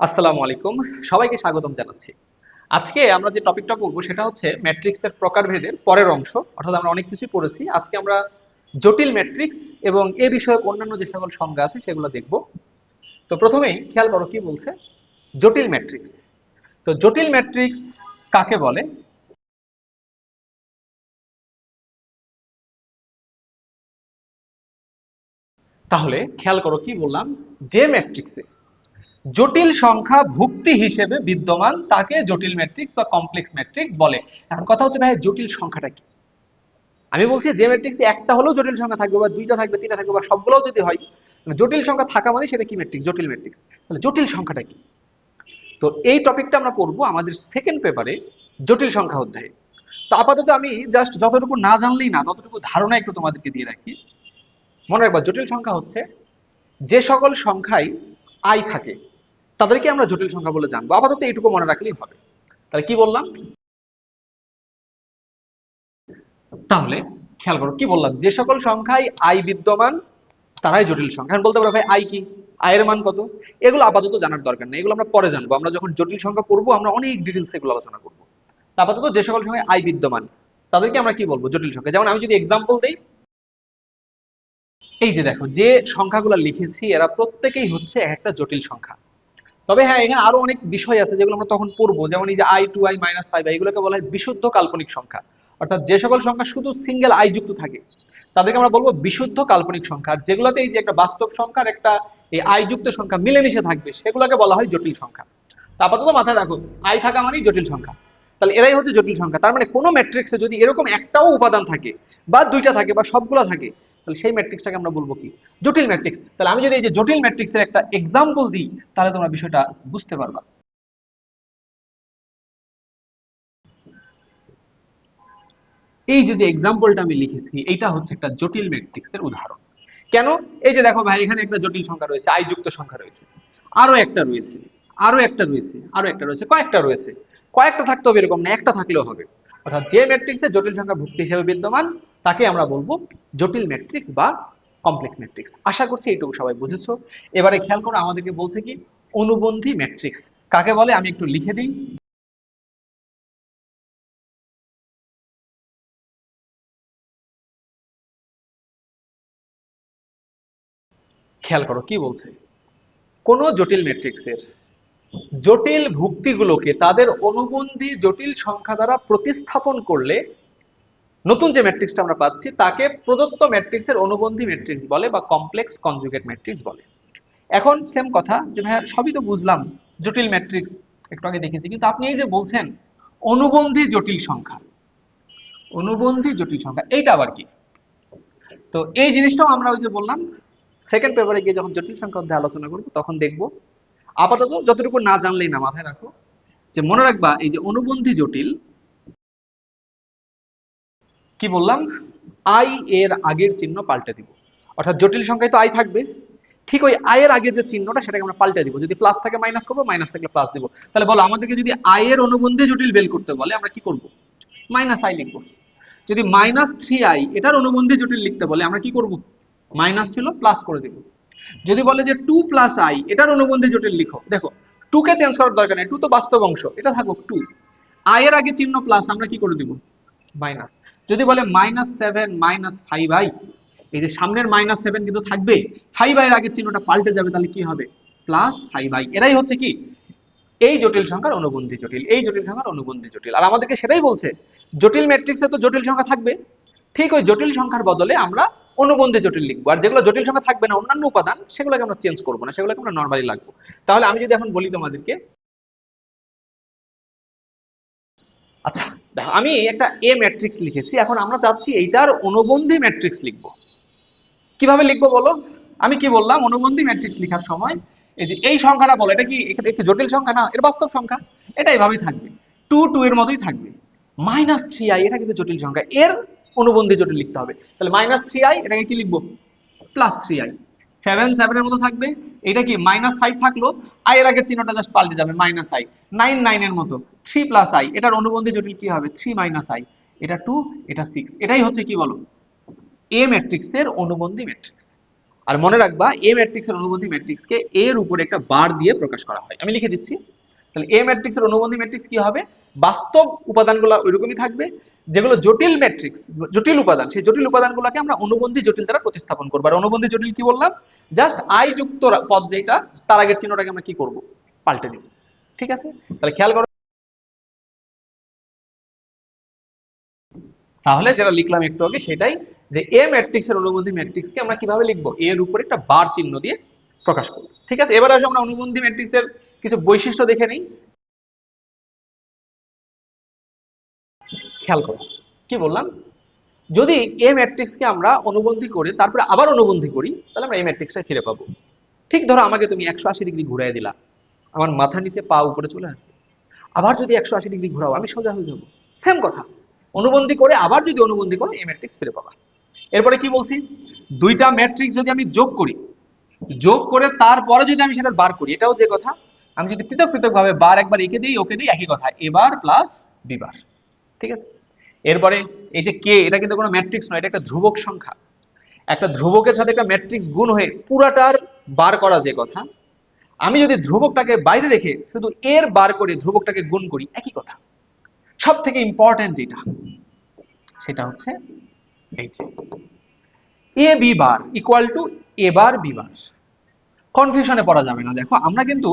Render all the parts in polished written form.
আসসালামু আলাইকুম। সবাইকে স্বাগতম জানাচ্ছি। আজকে আমরা যে টপিকটা পড়বো সেটা হচ্ছে ম্যাট্রিক্সের প্রকারভেদের পরের অংশ। অর্থাৎ আমরা অনেক কিছুই পড়েছি। আজকে আমরা জটিল ম্যাট্রিক্স এবং এ বিষয়ক অন্যান্য যে সকল সংজ্ঞা আছে সেগুলো দেখব। তো প্রথমেই খেয়াল করো কি বলছে, জটিল ম্যাট্রিক্স। তো জটিল ম্যাট্রিক্স কাকে বলে? তাহলে খেয়াল করো কি বললাম, যে ম্যাট্রিক্সে জটিল সংখ্যা ভুক্তি হিসেবে বিদ্যমান তাকে জটিল ম্যাট্রিক্স বা কমপ্লেক্স ম্যাট্রিক্স বলে। এখন কথা হচ্ছে ভাই, জটিল সংখ্যাটা কি? আমি বলছি যে ম্যাট্রিক্সে একটা হলেও জটিল সংখ্যা থাকবে, বা দুইটা থাকবে, তিনটা থাকবে, বা সবগুলোও যদি হয়, জটিল সংখ্যা থাকা মানে সেটা কি ম্যাট্রিক্স? জটিল ম্যাট্রিক্স। তাহলে জটিল সংখ্যাটা কি? তো এই টপিকটা আমরা পড়বো আমাদের সেকেন্ড পেপারে, জটিল সংখ্যা অধ্যায়ে। তো আপাতত আমি জাস্ট যতটুকু না জানলেই না, ততটুকু ধারণা একটু তোমাদেরকে দিয়ে রাখি। মনে রাখবা, জটিল সংখ্যা হচ্ছে যে সকল সংখ্যায় আই থাকে তাদেরকে আমরা জটিল সংখ্যা বলে জানবো। আপাতত এইটুকু মনে রাখলেই হবে। তাহলে কি বললাম? তাহলে খেয়াল করো কি বললাম, যে সকল সংখ্যায় আই বিদ্যমান তারাই জটিল সংখ্যা। এখন বলতে পারো ভাই আই কি, আয়ের মান কত? এগুলো আপাতত জানার দরকার নেই, এগুলো আমরা পরে জানবো। আমরা যখন জটিল সংখ্যা পড়বো আমরা অনেক ডিটেলস এগুলো আলোচনা করবো। আপাতত যে সকল সংখ্যায় আই বিদ্যমান তাদেরকে আমরা কি বলবো? জটিল সংখ্যা। যেমন আমি যদি এক্সাম্পল দেই, এই যে দেখো যে সংখ্যাগুলো লিখেছি এরা প্রত্যেকেই হচ্ছে এক একটা জটিল সংখ্যা। তবে হ্যাঁ, এখানে আরো অনেক বিষয় আছে যেগুলো আমরা তখন পড়বো। যেমন এই যে I two I minus five, এইগুলোকে বলা হয় বিশুদ্ধ কাল্পনিক সংখ্যা। অর্থাৎ যে সকল সংখ্যা শুধু সিঙ্গেল আই যুক্ত থাকে তাদেরকে আমরা বলবো বিশুদ্ধ কাল্পনিক সংখ্যা। আর যেগুলোতে এই যে একটা বাস্তব সংখ্যার একটা এই আই যুক্ত সংখ্যা মিলেমিশে থাকবে সেগুলোকে বলা হয় জটিল সংখ্যা। তা আপাতত মাথায় রাখো, আই থাকা মানেই জটিল সংখ্যা। তাহলে এরাই হচ্ছে জটিল সংখ্যা। তার মানে কোনো ম্যাট্রিক্সে যদি এরকম একটাও উপাদান থাকে, বা দুইটা থাকে, বা সবগুলা থাকে, তাহলে সেই ম্যাট্রিক্সটাকে আমরা বলবো কি? জটিল ম্যাট্রিক্স। তাহলে আমি যদি এই যে জটিল ম্যাট্রিক্সের একটা এক্সাম্পল দিই, তাহলে তোমরা বিষয়টা বুঝতে পারবা। এই যে যে এক্সাম্পলটা আমি লিখেছি, এইটা হচ্ছে একটা জটিল ম্যাট্রিক্সের উদাহরণ। কেন? এই যে দেখো ভাই, এখানে একটা জটিল সংখ্যা রয়েছে, আই যুক্ত সংখ্যা রয়েছে, আরো একটা রয়েছে, আরো একটা রয়েছে, আরো একটা রয়েছে, কয়েকটা রয়েছে। কয়েকটা থাকতে হবে এরকম না, একটা থাকলেও হবে। অর্থাৎ যে ম্যাট্রিক্সে জটিল সংখ্যা ভুক্তি হিসেবে বিদ্যমান তাকে আমরা বলবো জটিল ম্যাট্রিক্স বা কমপ্লেক্স ম্যাট্রিক্স। আশা করছি এইটুকু সবাই বুঝেছো। এবারে খেয়াল করো, আমাদেরকে বলছে কি, অনুবন্ধী ম্যাট্রিক্স কাকে বলে আমি একটু লিখে দিই। খেয়াল করো কি বলছে, কোন জটিল ম্যাট্রিক্সের জটিল ভুক্তিগুলোকে তাদের অনুবন্ধী জটিল সংখ্যা দ্বারা প্রতিস্থাপন করলে নতুন যে ম্যাট্রিক্সটা আমরা পাচ্ছি তাকে প্রদত্ত ম্যাট্রিক্সের অনুবন্ধী ম্যাট্রিক্স বলে, বা কমপ্লেক্স কনজুগেট ম্যাট্রিক্স বলে। এখন সেম কথা যে ভাইয়া সবই তো বুঝলাম, জটিল ম্যাট্রিক্স একটু আগে দেখেছি, কিন্তু আপনি এই যে বলছেন অনুবন্ধী জটিল সংখ্যা, অনুবন্ধী জটিল সংখ্যা এইটা আবার কি? তো এই জিনিসটাও আমরা ওই যে বললাম, সেকেন্ড পেপারে গিয়ে যখন জটিল সংখ্যা অধ্যায়ে আলোচনা করবো তখন দেখবো। আপাতত যতটুকু না জানলেই না, মাথায় রাখো যে মনে রাখবা, এই যে অনুবন্ধী জটিল, কি বললাম, আই এর আগের চিহ্ন পাল্টে দিব। অর্থাৎ জটিল সংখ্যায় তো আই থাকবে, ঠিক ওই আই এর আগে যে চিহ্নটা সেটাকে আমরা পাল্টে দিব। যদি প্লাস থাকে মাইনাস করবো, মাইনাস থাকলে প্লাস দিব। তাহলে বলো, আমাদেরকে যদি আই এর অনুবন্ধী জটিল বের করতে বলে আমরা কি করব? মাইনাস আই লিখবো। যদি মাইনাস থ্রি আই এটার অনুবন্ধী জটিল লিখতে বলে আমরা কি করব? মাইনাস ছিল প্লাস করে দিব। যদি বলে যে টু প্লাস আই এটার অনুবন্ধী জটিল লিখো, দেখো টু কে চেঞ্জ করার দরকার নেই, টু তো বাস্তব অংশ, এটা থাকুক টু। আই এর আগে চিহ্ন প্লাস, আমরা কি করে দিব? মাইনাস। যদি বলে minus seven minus five I, এই যে সামনের মাইনাস সেভেন কিন্তু থাকবে, ফাইভ আই এর আগের চিহ্নটা পাল্টে যাবে, তাহলে কি হবে? Plus five I. এরাই হচ্ছে কি এই জটিল সংখ্যার অনুবন্ধী জটিল, এই জটিল সংখ্যার অনুবন্ধী জটিল। আর আমাদেরকে সেটাই বলছে, জটিল ম্যাট্রিক্সে তো জটিল সংখ্যা থাকবে, ঠিক ওই জটিল সংখ্যার বদলে আমরা অনুবন্ধী জটিল লিখবো। আর যেগুলো জটিল সংখ্যা থাকবে না, অন্যান্য উপাদান, সেগুলোকে আমরা চেঞ্জ করবো না, সেগুলোকে আমরা নর্মালি লাগবো। তাহলে আমি যদি এখন বলি তোমাদেরকে, আচ্ছা দেখো আমি একটা এ ম্যাট্রিক্স লিখেছি, এখন আমরা চাচ্ছি এইটার অনুবন্ধী ম্যাট্রিক্স লিখবো। কিভাবে লিখবো বলো? আমি কি বললাম, অনুবন্ধী ম্যাট্রিক্স লেখার সময় এই যে এই সংখ্যাটা বলো, এটা কি একটি জটিল সংখ্যা না? এর বাস্তব সংখ্যা, এটা এভাবেই থাকবে, টু টু এর মতোই থাকবে। মাইনাস থ্রি আই এটা কিন্তু জটিল সংখ্যা, এর অনুবন্ধী জটিল লিখতে হবে। তাহলে মাইনাস থ্রি আই এটাকে কি লিখবো? Plus three I. সেভেন সেভেনের মতো থাকবে। এটা কি মাইনাস ফাইভ থাকলো, আই এর আগের চিহ্নটা জাস্ট পাল্টে যাবে, মাইনাস আই। নাইন নাইনের মতো থ্রি প্লাস আই, এটার অনুবন্ধী জটিল কি হবে? Three minus I. এটা টু, এটা সিক্স। এটাই হচ্ছে কি বলো, এ ম্যাট্রিক্সের অনুবন্ধী ম্যাট্রিক্স। আর মনে রাখবা এ ম্যাট্রিক্সের অনুবন্ধী ম্যাট্রিক্সকে এর উপরে একটা বার দিয়ে প্রকাশ করা হয়। আমি লিখে দিচ্ছি। তাহলে এ ম্যাট্রিক্সের অনুবন্ধী ম্যাট্রিক্স কি হবে? বাস্তব উপাদানগুলো ওইরকমই থাকবে, যেগুলো জটিল ম্যাট্রিক্স, জটিল উপাদান, সেই জটিল উপাদানগুলোকে আমরা অনুবন্ধী জটিল দ্বারা প্রতিস্থাপন করব। আর অনুবন্ধী জটিল কি বললাম? জাস্ট আই যুক্ত পদ যেটা, তার আগের চিহ্নটাকে আমরা কি করব? পাল্টে দিব। ঠিক আছে? তাহলে খেয়াল করো, তাহলে যেটা লিখলাম একটু আগে সেটাই, যে এ ম্যাট্রিক্সের অনুবন্ধী ম্যাট্রিক্সকে আমরা কিভাবে লিখবো? এর উপরে একটা বার চিহ্ন দিয়ে প্রকাশ করব। ঠিক আছে? এবার আসো আমরা অনুবন্ধী ম্যাট্রিক্সের কিছু বৈশিষ্ট্য দেখে নিই। খেয়াল করো কি বললাম, যদি এ ম্যাট্রিক্সকে আমরা অনুবন্ধী করে তারপরে আবার অনুবন্ধী করি, তাহলে আমরা এই ম্যাট্রিক্সটা ফিরে পাবো। ঠিক ধরো আমাকে তুমি 180 ডিগ্রি ঘুরাই দিলা, আমার মাথা নিচে পা উপরে চলে আসবে। আবার যদি 180 ডিগ্রি ঘোরাও, আমি সোজা হয়ে যাবো। সেম কথা, অনুবন্ধী করে আবার যদি অনুবন্ধী করো, এই ম্যাট্রিক্স ফিরে পাবা। এরপরে কি বলছি, দুইটা ম্যাট্রিক্স যদি আমি যোগ করি, যোগ করে তারপরে যদি আমি সেটা বার করি, এটাও যে কথা। আমি যদি পৃথক পৃথক ভাবে বার একবার একে দিই ওকে দিই, একই কথা, এবার প্লাস বিবার। ঠিক আছে? এরপরে এই যে কে, এটা কিন্তু কোনো ম্যাট্রিক্স নয়, এটা একটা ধ্রুবক সংখ্যা। একটা ধ্রুবকের সাথে একটা ম্যাট্রিক্স গুণ হয়ে পুরাটার বার করা যে কথা, আমি যদি ধ্রুবকটাকে বাইরে রেখে শুধু এর বার করে ধ্রুবকটাকে গুণ করি, একই কথা। সব থেকে ইম্পর্টেন্ট যেটা, সেটা হচ্ছে এই যে A B bar equal to A bar B bar. কনফিউশনে পড়া যাবে না। দেখো আমরা কিন্তু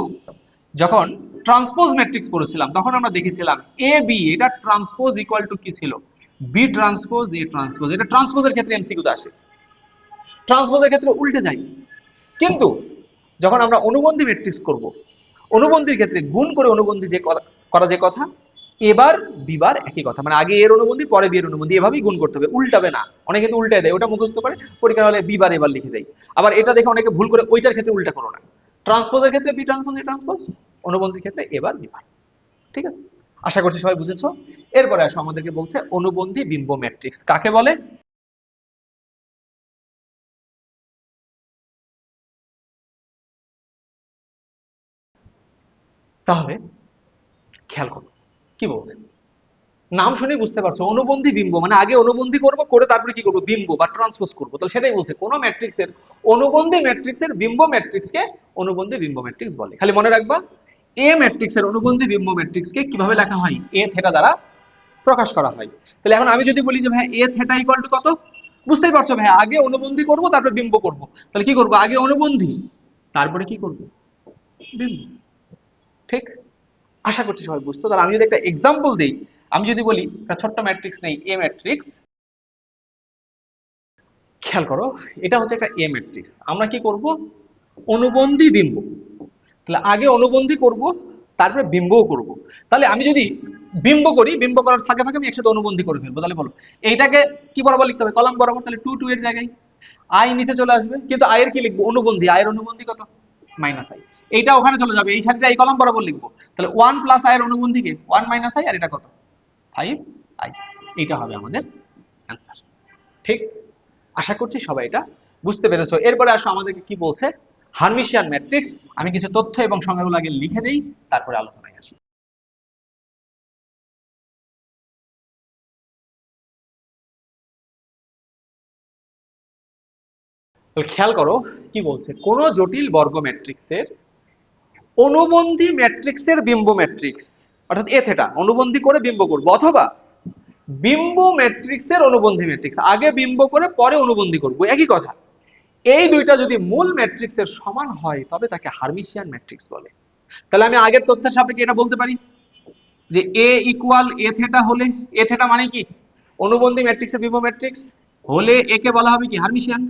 যখন ট্রান্সপোজ ম্যাট্রিক্স পড়েছিলাম, তখন আমরা দেখেছিলাম এ বি, এটা ট্রান্সপোজ ইকুয়াল টু কি ছিল? B transpose A transpose. এটা ট্রান্সপোজের ক্ষেত্রে এমসিকিউতে আসে, ট্রান্সপোজের ক্ষেত্রে উল্টে যায়। কিন্তু যখন আমরা অনুবন্ধী ম্যাট্রিক্স করব, অনুবন্ধীর ক্ষেত্রে গুণ করে অনুবন্ধী যে করা যে কথা, এবার বিবার একই কথা, মানে আগে এর অনুবন্ধী পরে বি এর অনুবন্ধী, এভাবেই গুণ করতে হবে, উল্টাবে না। অনেকে কিন্তু উল্টে দেয়, ওটা মুখস্থ করে পরীক্ষা হলে বিবার এবার লিখে দেয়। আবার এটা দেখে অনেকে ভুল করে, ওইটার ক্ষেত্রে উল্টা করো না। ট্রান্সপোজের ক্ষেত্রে বি ট্রান্সপোজ এ ট্রান্সপোজ, অনুবন্ধীর ক্ষেত্রে এবার বিবার। ঠিক আছে? আশা করছি সবাই বুঝেছো। এরপরে আসো, আমাদেরকে বলছে অনুবন্ধী বিম্ব ম্যাট্রিক্স কাকে বলে। তাহলে খেয়াল করো কি বলছে, নাম শুনে বুঝতে পারছো, অনুবন্ধী বিম্ব মানে আগে অনুবন্ধী করব, করে তারপরে কি করব? বিম্ব বা ট্রান্সপোজ করব। তাহলে সেটাই বলছে, কোন ম্যাট্রিক্সের অনুবন্ধী ম্যাট্রিক্সের বিম্ব ম্যাট্রিক্সকে অনুবন্ধী বিম্ব ম্যাট্রিক্স বলে। খালি মনে রাখবা, এ ম্যাট্রিক্সের অনুবন্ধী বিম্ব ম্যাট্রিক্সকে কিভাবে লেখা হয়? এ থেটা দ্বারা প্রকাশ করা হয়। তাহলে এখন আমি যদি বলি যে ভাই এ থেটা ইকুয়াল টু কত, বুঝতেই পারছো ভাই, আগে অনুবন্ধী করব তারপরে বিম্ব করব। তাহলে কি করব? আগে অনুবন্ধী, তারপরে কি করব? বিম্ব। ঠিক? আশা করছি সবাই বুঝতো। তাহলে আমি যদি একটা এক্সাম্পল দিই, আমি যদি বলি একটা ছোট্ট ম্যাট্রিক্স নেই, এ ম্যাট্রিক্স। খেয়াল করো, এটা হচ্ছে একটা এ ম্যাট্রিক্স। আমরা কি করব? অনুবন্ধী বিম্ব। তাহলে আগে অনুবন্ধী করব, তারপরে বিম্বও করব। তাহলে আমি যদি বিম্ব করি, বিম্ব করার ফাঁকে ফাঁকে আমি একসাথে অনুবন্ধী করে ফেলবো। তাহলে বলো এইটাকে কি বরাবর লিখতে হবে? কলাম বরাবর। তাহলে 2 2 এর জায়গায় আই নিচে চলে আসবে, কিন্তু আই এর কি লিখবো? অনুবন্ধী। আই এর অনুবন্ধী কত? Minus I. এইটা ওখানে চলে যাবে, এই সারিটা এই কলাম বরাবর লিখবো। তাহলে 1 প্লাস আই এর অনুবন্ধী কে? 1 মাইনাস আই, আর এটা কত? 5 আই। এইটা হবে আমাদের অ্যান্সার। ঠিক? আশা করছি সবাই এটা বুঝতে পেরেছো। এরপরে আসো, আমাদেরকে কি বলছে? Hermitian matrix. আমি কিছু তথ্য এবং সংজ্ঞাগুলো আগে লিখে দেই, তারপরে আলোচনায় আসি। খেয়াল করো কি বলছে, কোন জটিল বর্গ ম্যাট্রিক্সের অনুবন্ধী ম্যাট্রিক্সের বিম্ব ম্যাট্রিক্স, অর্থাৎ এ থেটা অনুবন্ধী করে বিম্ব করব, অথবা বিম্ব ম্যাট্রিক্সের অনুবন্ধী ম্যাট্রিক্স, আগে বিম্ব করে পরে অনুবন্ধী করব, একই কথা। এই দুইটা যদি মূল ম্যাট্রিক্সের সমান হয়, তবে তাকে হার্মিশিয়ান ম্যাট্রিক্স বলে। তাহলে আমি আগের তথ্যের সাপেক্ষে এটা বলতে পারি যে এ ইকুয়াল এ থেটা হলে, এ থেটা মানে কি? অনুবন্ধী ম্যাট্রিক্সের বিম্ব ম্যাট্রিক্স হলে একে বলা হবে কি? হার্মিশিয়ান।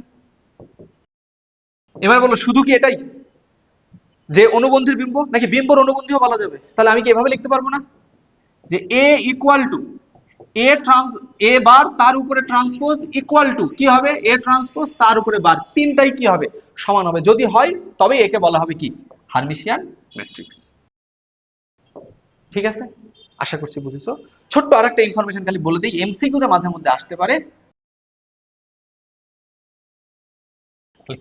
এবার বলো, শুধু কি এটাই যে অনুবন্ধীর বিম্ব, নাকি বিম্বর অনুবন্ধীও বলা যাবে? তাহলে আমি কি এভাবে লিখতে পারবো না যে এ ইকুয়াল টু এ ট্রান্স এ বার তার উপরে ট্রান্সপোজ ইকুয়াল টু কি হবে? এ ট্রান্সপোজ তার উপরে বার, তিনটাই কি হবে? সমান হবে। যদি হয় তবে একে বলা হবে কি? Hermitian matrix. ঠিক আছে? আশা করছি বুঝেছো। ছোট্ট আরেকটা ইনফরমেশন খালি বলে দিই, এমসিকিউ তে মাঝে মধ্যে আসতে পারে।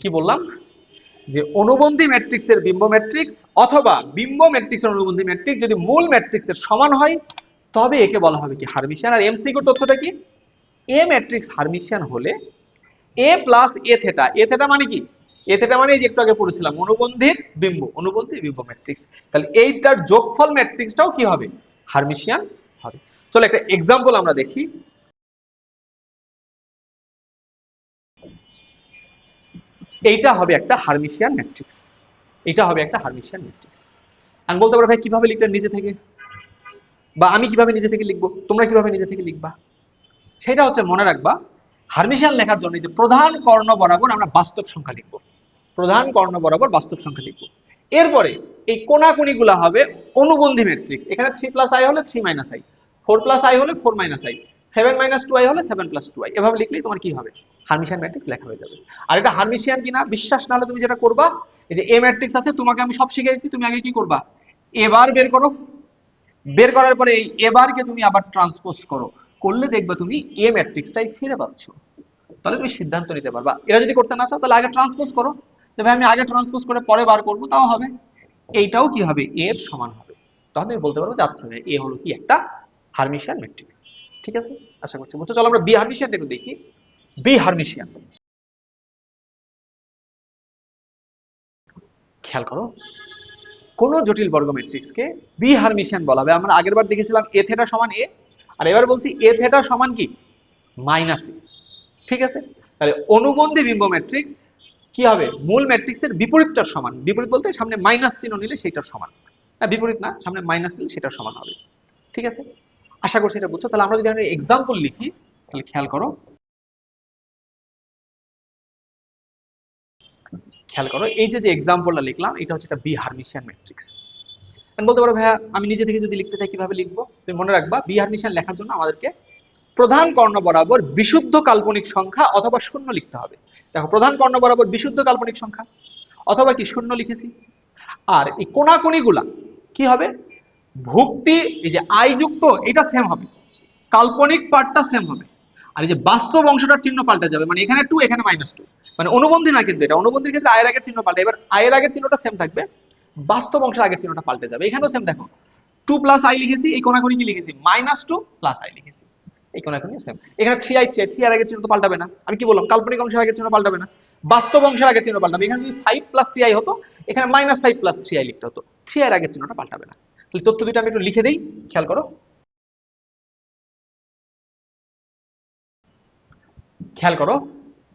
কি বললাম? যে অনুবন্ধী ম্যাট্রিক্সের বিম্ব ম্যাট্রিক্স অথবা বিম্ব ম্যাট্রিক্সের অনুবন্ধী ম্যাট্রিক্স যদি মূল ম্যাট্রিক্সের সমান হয়, তবে একে বলা হবে কি? হার্মিশিয়ান। আর এমসিকিউ তথ্যটা কি? এ ম্যাট্রিক্স হার্মিশিয়ান হলে এ প্লাস এ থেটা, এ থেটা মানে কি? এ থেটা মানে এই যে একটু আগে পড়েছিলাম অনুবন্ধীর বিম্ব, অনুবন্ধী বিম্ব ম্যাট্রিক্স। তাহলে এইটার যোগফল ম্যাট্রিক্সটাও কি হবে? হার্মিশিয়ান হবে। চলো একটা এক্সাম্পল আমরা দেখি। এইটা হবে একটা হার্মিশিয়ান ম্যাট্রিক্স, এটা হবে একটা হার্মিশিয়ান ম্যাট্রিক্স। আমি বলতে পারবো ভাই কিভাবে লিখতে নিজে থেকে, বা আমি কিভাবে নিজে থেকে লিখবো, তোমরা কিভাবে নিজে থেকে লিখবা? সেটা হচ্ছে মনে রাখবা, হার্মিশিয়ান লেখার জন্য যে প্রধান কর্ণ বরাবর আমরা বাস্তব সংখ্যা লিখবো, প্রধান কর্ণ বরাবর বাস্তব সংখ্যা লিখবো। এরপরে এই কোনাকুনিগুলা হবে অনুবন্ধী ম্যাট্রিক্স। এখানে 3 + i হলে 3 - i, 4 + i হলে 4 - i, 7 - 2i হলে 7 + 2i, এভাবে লিখলেই তোমার কি হবে? হার্মিশিয়ান ম্যাট্রিক্স লেখা হয়ে যাবে। আর এটা হার্মিশিয়ান কিনা বিশ্বাস না হলে তুমি যেটা করবা, এই যে এ ম্যাট্রিক্স আছে, তোমাকে আমি সব শিখিয়েছি, তুমি আগে কি করবা? এবার বের করো, বের করার পরে এই এবারকে তুমি আবার ট্রান্সপোজ করো, করলে দেখবে তুমি এ ম্যাট্রিক্সটাই ফিরে পাচ্ছ। তাহলে তুমি সিদ্ধান্ত নিতে পারবা। এটা যদি করতে না চাও তাহলে আগে ট্রান্সপোজ করো, তবে আমি আগে ট্রান্সপোজ করে পরে বার করবো, তাও হবে। এইটাও কি হবে? এর সমান হবে। তখন তুমি বলতে পারবো যে আচ্ছা এ হলো কি একটা হার্মিশিয়ান ম্যাট্রিক্স। ঠিক আছে, আশা করছি বুঝছো। চলো আমরা বি হার্মিশিয়ানটা একটু দেখি। বি হার্মিশিয়ান, খেয়াল করো, কোন জটিল বর্গ ম্যাট্রিক্সকে বি হার্মিশিয়ান বলা হবে। আমরা আগের বার দেখেছিলাম এ থেটা সমান এ, আর এবার বলছি এ থেটা সমান কি? মাইনাস এ। ঠিক আছে, তাহলে অনুবন্ধী বিম্ব ম্যাট্রিক্স কি হবে? মূল ম্যাট্রিক্সের বিপরীতটার সমান। বিপরীত বলতে সামনে মাইনাস চিহ্ন নিলে সেটার সমান, না বিপরীত না, সামনে মাইনাস নিলে সেটার সমান হবে। ঠিক আছে, আশা করছি এটা বুঝছো। তাহলে আমরা যদি এক্সাম্পল লিখি, তাহলে খেয়াল করো, খেয়াল করো এই যে যে এক্সাম্পলটা লিখলাম, এটা হচ্ছে একটা বি হার্মিশিয়ান ম্যাট্রিক্স। আমি বলতে পারো ভাইয়া আমি নিজে থেকে যদি লিখতে চাই কিভাবে লিখবো? তুমি মনে রাখবা, বি হার্মিশিয়ান লেখার জন্য আমাদেরকে প্রধান কর্ণ বরাবর বিশুদ্ধ কাল্পনিক সংখ্যা অথবা শূন্য লিখতে হবে। দেখো, প্রধান কর্ণ বরাবর বিশুদ্ধ কাল্পনিক সংখ্যা অথবা কি শূন্য লিখেছি। আর এই কোনাকুনিগুলা কি হবে? ভুক্তি, এই যে আই যুক্ত, এটা সেম হবে, কাল্পনিক পার্টটা সেম হবে। আর এই যে বাস্তব অংশটার চিহ্ন পাল্টে যাবে, মানে এখানে 2 এখানে -2, মানে অনুবন্ধী না, কিন্তু এটা অনুবন্ধীর ক্ষেত্রে আয়ের আগের চিহ্ন পাল্টে, এবার আয়ের আগের চিহ্নটা সেম থাকবে, বাস্তব অংশের আগের চিহ্নটা পাল্টে যাবে। এখানেও সেম, দেখো 2 + i লিখেছি, এই কোনাকুনি কি লিখেছি? -2 + i লিখেছি, এই কোনাকুনি সেম। এখানে 3i 3 এর আগের চিহ্ন তো পাল্টাবে না। আমি কি বললাম? কাল্পনিক অংশের আগের চিহ্ন পাল্টাবে না, বাস্তব অংশের আগের চিহ্ন পাল্টাবে। এখানে যদি 5 + 3i হতো, এখানে -5 + 3i লিখতে হতো, 3i এর আগের চিহ্নটা পাল্টাবে না। তাহলে তথ্য দুটো আমি একটু লিখে দেই, খেয়াল করো, খেয়াল করো।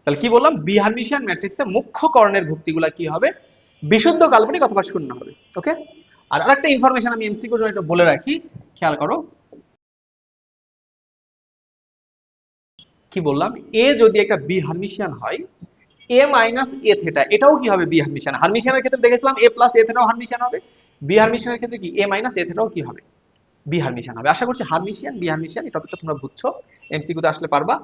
তাহলে কি বললাম? বি হার্মিশিয়ান ম্যাট্রিক্সে মুখ্য কর্ণের ভুক্তিগুলা কি হবে? বিশুদ্ধ কাল্পনিক অথবা শূন্য হবে। ওকে, আর আরেকটা ইনফরমেশন আমি এমসিকিউ জন্য একটু বলে রাখি, খেয়াল করো, কি বললাম? এ যদি একটা বি হার্মিশিয়ান হয়, এ মাইনাস এ থেটা এটাও কি হবে? B Hermitian. হার্মিশিয়ানের ক্ষেত্রে দেখেছিলাম এ প্লাস এ থেটাও হার্মিশিয়ান হবে, বি হার্মিশিয়ানের ক্ষেত্রে কি এ মাইনাস এ থেটাও কি হবে? বি হার্মিশিয়ান হবে। আশা করছি হার্মিশিয়ান বি হার্মিশিয়ান এই টপিকটা তোমরা বুঝছো, এমসিকিউ তে আসলে পারবা।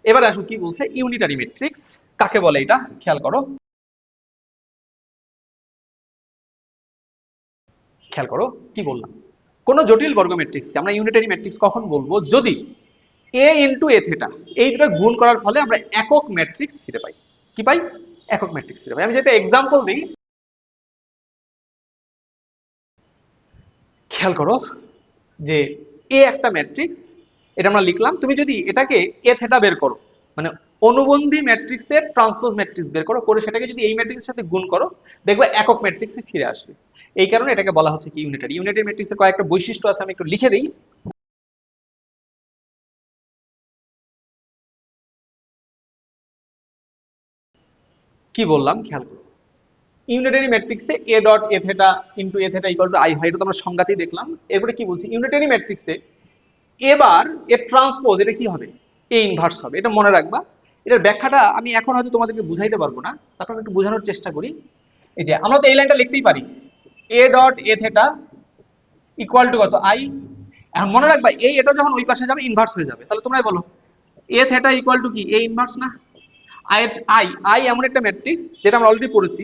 এবার আসো কি বলছে, ইউনিটারি ম্যাট্রিক্স কাকে বলে এটা খেয়াল করো, খেয়াল করো, কি বললাম? কোন জটিল বর্গ ম্যাট্রিক্সকে আমরা ইউনিটারি ম্যাট্রিক্স কখন বলবো? যদি এ ইন্টু এ থেটা এই দুটো গুণ করার ফলে আমরা একক ম্যাট্রিক্স ফিরে পাই। কি পাই? একক ম্যাট্রিক্স ফিরে পাই। আমি যেটা এক্সাম্পল দিই, খেয়াল করো, যে এ একটা ম্যাট্রিক্স, এটা আমরা লিখলাম। তুমি যদি এটাকে এ থেটা বের করো, মানে অনুবন্ধী ম্যাট্রিক্সের ট্রান্সপোজ ম্যাট্রিক্স বের করো, করে সেটাকে যদি এই ম্যাট্রিক্সের সাথে গুণ করো, দেখবে একক ম্যাট্রিক্সই ফিরে আসবে। এই কারণে এটাকে বলা হচ্ছে কি ইউনিটারি। ইউনিটারি ম্যাট্রিক্সের কয়েকটা বৈশিষ্ট্য আছে, আমি একটু লিখে দিই। কি বললাম খেয়াল করো, ইউনিটারি ম্যাট্রিক্সে A dot A theta into A theta equal to I হয়, এটা তো আমরা সংজ্ঞাতেই দেখলাম। এরপরে কি বলছি? ইউনিটারি ম্যাট্রিক্সে এবার এর ট্রান্সপোজ এটা কি হবে? এ ইনভার্স হবে। এটা মনে রাখবা। এটার ব্যাখ্যাটা আমি এখন হয়তো তোমাদেরকে বুঝাইতে পারবো না, তারপর আমি একটু বোঝানোর চেষ্টা করি। এই যে আমরা তো এই লাইনটা লিখতেই পারি, A dot A theta equal to কত? আই। এখন মনে রাখবা, এই এটা যখন ওই পাশে যাবে ইনভার্স হয়ে যাবে। তাহলে তোমরাই বলো, এ থেটা ইকুয়াল টু কি? এ ইনভার্স না? আই এর আই, আই এমন একটা ম্যাট্রিক্স যেটা আমরা অলরেডি পড়েছি,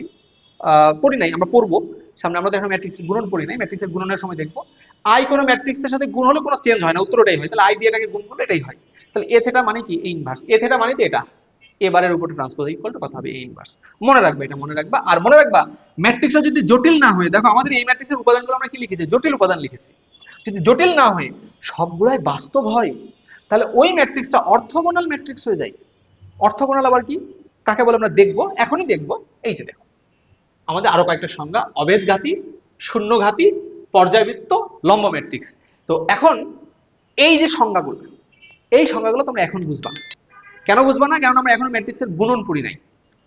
পড়ি নাই, আমরা পড়বো সামনে। আমরা তো এখন ম্যাট্রিক্সের গুণন পড়ি নাই, ম্যাট্রিক্সের গুণনের সময় দেখবো। আই কোনো ম্যাট্রিক্সের সাথে গুণ হলে কোনো চেঞ্জ হয় না, উত্তর ওটাই হয়। তাহলে আই দিয়ে এটাকে গুণ করলে এটাই হয়। তাহলে এ থেটা মানে কি? A inverse. এ থেটা মানে তো এটা, এবারের উপরে ট্রান্সপোজ ইকুয়াল টু কত হবে? A inverse. মনে রাখবা, এটা মনে রাখবা। আর মনে রাখবা, ম্যাট্রিক্সটা যদি জটিল না হয়, দেখো আমাদের এই ম্যাট্রিক্সের উপাদানগুলো আমরা কি লিখেছি? জটিল উপাদান লিখেছি। যদি জটিল না হয়, সবগুলাই বাস্তব হয়, তাহলে ওই ম্যাট্রিক্সটা অর্থগোনাল ম্যাট্রিক্স হয়ে যায়। অর্থগোনাল আবার কি, কাকে বলে আমরা দেখবো, এখনই দেখবো। এই যে দেখো আমাদের আরো কয়েকটা সংজ্ঞা, অভেদঘাতী, শূন্যঘাতী, পর্যায়বৃত্ত, লম্ব ম্যাট্রিক্স। তো এখন এই যে সংজ্ঞাগুলো, এই সংজ্ঞাগুলো তোমরা এখন বুঝবা। কেন বুঝবা না? কারণ আমরা এখনো ম্যাট্রিক্সের গুণন পড়ি নাই।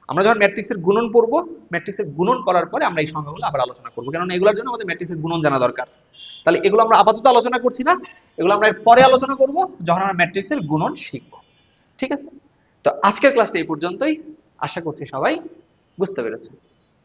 আমরা যখন ম্যাট্রিক্সের গুণন পড়বো, ম্যাট্রিক্সের গুণন করার পরে আমরা এই সংজ্ঞাগুলো আবার আলোচনা করবো, কারণ এগুলোর জন্য আমাদের ম্যাট্রিক্সের গুণন জানা দরকার। তাহলে এগুলো আমরা আপাতত আলোচনা করছি না, এগুলো আমরা পরে আলোচনা করব যখন আমরা ম্যাট্রিক্সের গুণন শিখবো। ঠিক আছে? তো আজকের ক্লাসটা এই পর্যন্তই। আশা করছি সবাই বুঝতে পেরেছে।